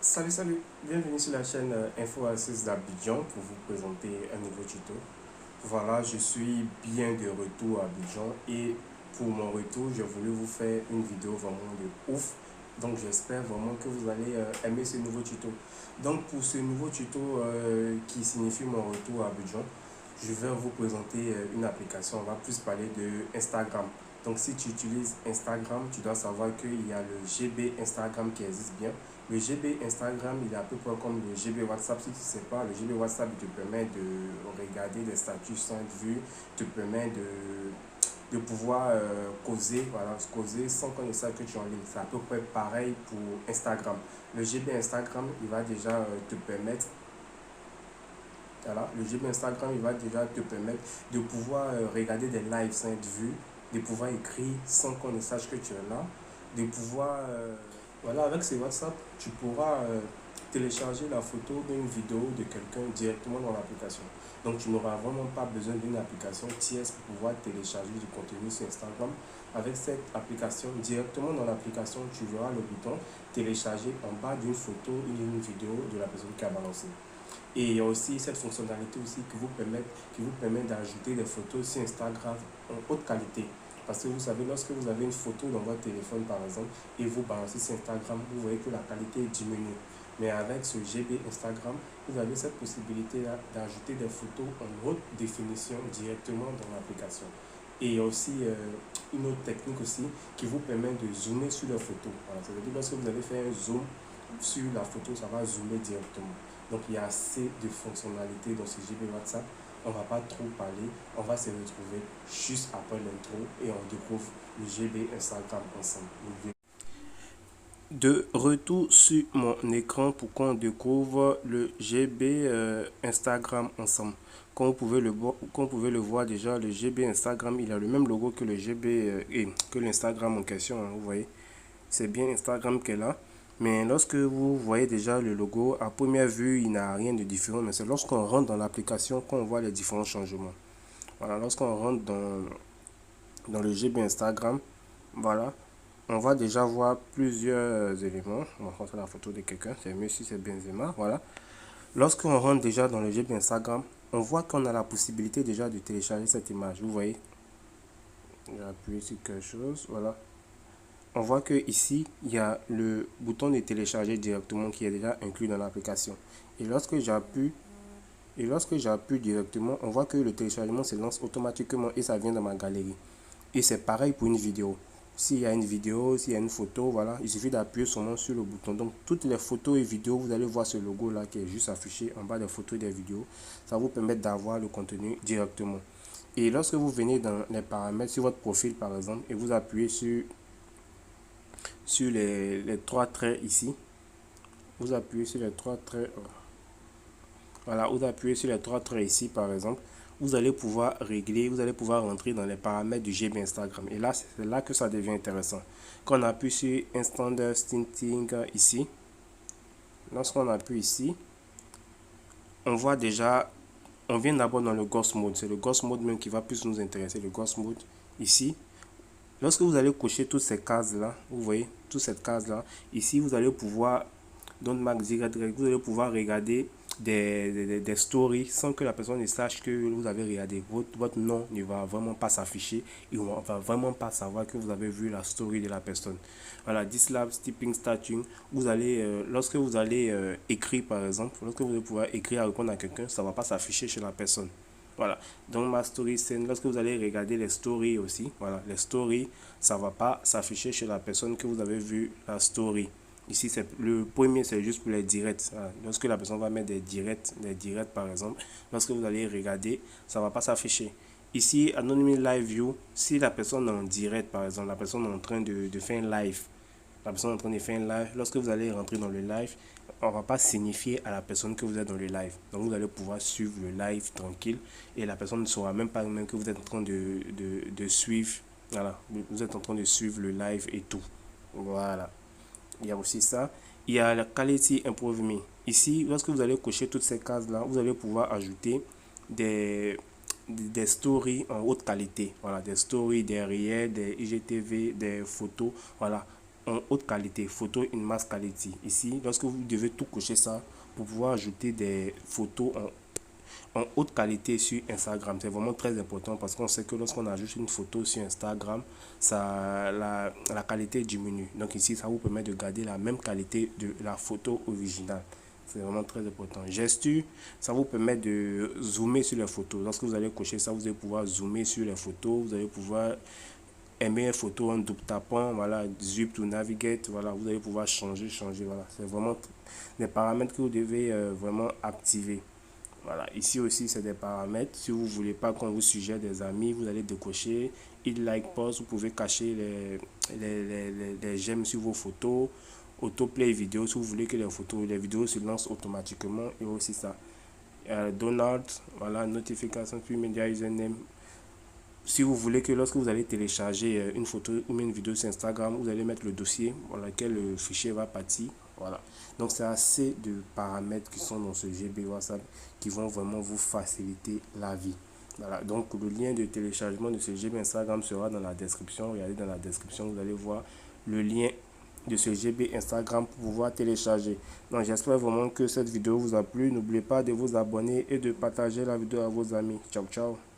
Salut, bienvenue sur la chaîne Info Access d'Abidjan pour vous présenter un nouveau tuto. Voilà, je suis bien de retour à Abidjan et pour mon retour, j'ai voulu vous faire une vidéo vraiment de ouf. Donc j'espère vraiment que vous allez aimer ce nouveau tuto. Donc pour ce nouveau tuto qui signifie mon retour à Abidjan, je vais vous présenter une application. On va plus parler de Instagram. Donc si tu utilises Instagram, tu dois savoir qu'il y a le GB Instagram qui existe bien. Le GB Instagram, il est à peu près comme le GB WhatsApp. Si tu ne sais pas, le GB WhatsApp te permet de regarder des statuts sans être vu, te permet de pouvoir causer, voilà, causer sans qu'on ne sache que tu es en ligne. C'est à peu près pareil pour Instagram. Le GB Instagram, il va déjà te permettre, voilà, le GB Instagram, il va déjà te permettre de pouvoir regarder des lives sans être vu, de pouvoir écrire sans qu'on ne sache que tu es là, de pouvoir, voilà, avec ce WhatsApp, tu pourras télécharger la photo d'une vidéo de quelqu'un directement dans l'application. Donc tu n'auras vraiment pas besoin d'une application tierce pour pouvoir télécharger du contenu sur Instagram. Avec cette application, directement dans l'application, tu verras le bouton télécharger en bas d'une photo ou d'une vidéo de la personne qui a balancé. Et il y a aussi cette fonctionnalité aussi qui vous permet d'ajouter des photos sur Instagram en haute qualité. Parce que vous savez, lorsque vous avez une photo dans votre téléphone par exemple et vous balancez sur Instagram, vous voyez que la qualité diminue. Mais avec ce GB Instagram, vous avez cette possibilité-là d'ajouter des photos en haute définition directement dans l'application. Et il y a aussi une autre technique aussi qui vous permet de zoomer sur la photo. Voilà, c'est-à-dire lorsque vous allez faire un zoom sur la photo, ça va zoomer directement. Donc il y a assez de fonctionnalités dans ce GB WhatsApp. On ne va pas trop parler, on va se retrouver juste après l'intro et on découvre le GB Instagram ensemble. De retour sur mon écran pour qu'on découvre le GB Instagram ensemble. Comme vous pouvez le voir déjà, le GB Instagram, il a le même logo que le GB et que l'Instagram en question, hein, vous voyez. C'est bien Instagram qu'elle a. Mais lorsque vous voyez déjà le logo, à première vue, il n'a rien de différent. Mais c'est lorsqu'on rentre dans l'application qu'on voit les différents changements. Voilà, lorsqu'on rentre dans le GB Instagram, voilà, on va déjà voir plusieurs éléments. On va montrer la photo de quelqu'un. C'est mieux si c'est Benzema. Voilà. Lorsqu'on rentre déjà dans le GB Instagram, on voit qu'on a la possibilité déjà de télécharger cette image. Vous voyez, j'ai appuyé sur quelque chose. Voilà. On voit que ici il y a le bouton de télécharger directement qui est déjà inclus dans l'application. Et lorsque j'appuie directement, on voit que le téléchargement se lance automatiquement et ça vient dans ma galerie. Et c'est pareil pour une vidéo. S'il y a une vidéo, s'il y a une photo, voilà, il suffit d'appuyer seulement sur le bouton. Donc toutes les photos et vidéos, vous allez voir ce logo là qui est juste affiché en bas des photos et des vidéos. Ça vous permet d'avoir le contenu directement. Et lorsque vous venez dans les paramètres sur votre profil par exemple et vous appuyez sur les trois traits ici, vous appuyez sur les trois traits, voilà, vous appuyez sur les trois traits ici par exemple, vous allez pouvoir régler, vous allez pouvoir rentrer dans les paramètres du GB Instagram. Et là, c'est là que ça devient intéressant. Quand on appuie sur Instant Stinting ici, lorsqu'on appuie ici, on voit déjà, on vient d'abord dans le Ghost Mode. C'est le Ghost Mode même qui va plus nous intéresser, le Ghost Mode ici. Lorsque vous allez cocher toutes ces cases-là, vous voyez, toutes ces cases-là, ici, vous allez pouvoir, dans Max Y, vous allez pouvoir regarder des stories sans que la personne ne sache que vous avez regardé. Votre nom ne va vraiment pas s'afficher et on ne va vraiment pas savoir que vous avez vu la story de la personne. Voilà, Dislab, Stepping Statue, vous allez, lorsque vous allez écrire par exemple, lorsque vous allez pouvoir écrire à répondre à quelqu'un, ça ne va pas s'afficher chez la personne. Voilà, donc ma story scène, lorsque vous allez regarder les stories aussi, voilà, les stories, ça ne va pas s'afficher chez la personne que vous avez vu la story. Ici, c'est le premier, c'est juste pour les directs. Voilà. Lorsque la personne va mettre des directs par exemple, lorsque vous allez regarder, ça ne va pas s'afficher. Ici, Anonymous Live View, si la personne est en direct, par exemple, la personne est en train de faire un live, la personne est en train de faire un live, lorsque vous allez rentrer dans le live, on ne va pas signifier à la personne que vous êtes dans le live. Donc vous allez pouvoir suivre le live tranquille et la personne ne saura même pas même que vous êtes en train de suivre. Voilà, vous êtes en train de suivre le live et tout. Voilà. Il y a aussi ça. Il y a la Quality Improvement. Ici, lorsque vous allez cocher toutes ces cases-là, vous allez pouvoir ajouter des stories en haute qualité. Voilà, des stories, des réels, des IGTV, des photos. Voilà, en haute qualité, photo in mass quality. Ici, lorsque vous devez tout cocher ça pour pouvoir ajouter des photos en haute qualité sur Instagram. C'est vraiment très important parce qu'on sait que lorsqu'on ajoute une photo sur Instagram, la qualité diminue. Donc ici, ça vous permet de garder la même qualité de la photo originale. C'est vraiment très important. Gesture, ça vous permet de zoomer sur les photos. Lorsque vous allez cocher ça, vous allez pouvoir zoomer sur les photos. Vous allez pouvoir aimer une photo en double tapant. Voilà, zip to navigate. Voilà, vous allez pouvoir changer. Voilà, c'est vraiment des paramètres que vous devez vraiment activer. Voilà, ici aussi c'est des paramètres. Si vous ne voulez pas qu'on vous suggère des amis, vous allez décocher il like post. Vous pouvez cacher les j'aime sur vos photos. Autoplay vidéo si vous voulez que les vidéos se lancent automatiquement. Et aussi ça. Donald, voilà, notification puis media username. Si vous voulez que lorsque vous allez télécharger une photo ou une vidéo sur Instagram, vous allez mettre le dossier dans lequel le fichier va partir. Voilà. Donc c'est assez de paramètres qui sont dans ce GB WhatsApp qui vont vraiment vous faciliter la vie. Voilà. Donc le lien de téléchargement de ce GB Instagram sera dans la description. Regardez dans la description, vous allez voir le lien de ce GB Instagram pour pouvoir télécharger. Donc j'espère vraiment que cette vidéo vous a plu. N'oubliez pas de vous abonner et de partager la vidéo à vos amis. Ciao, ciao.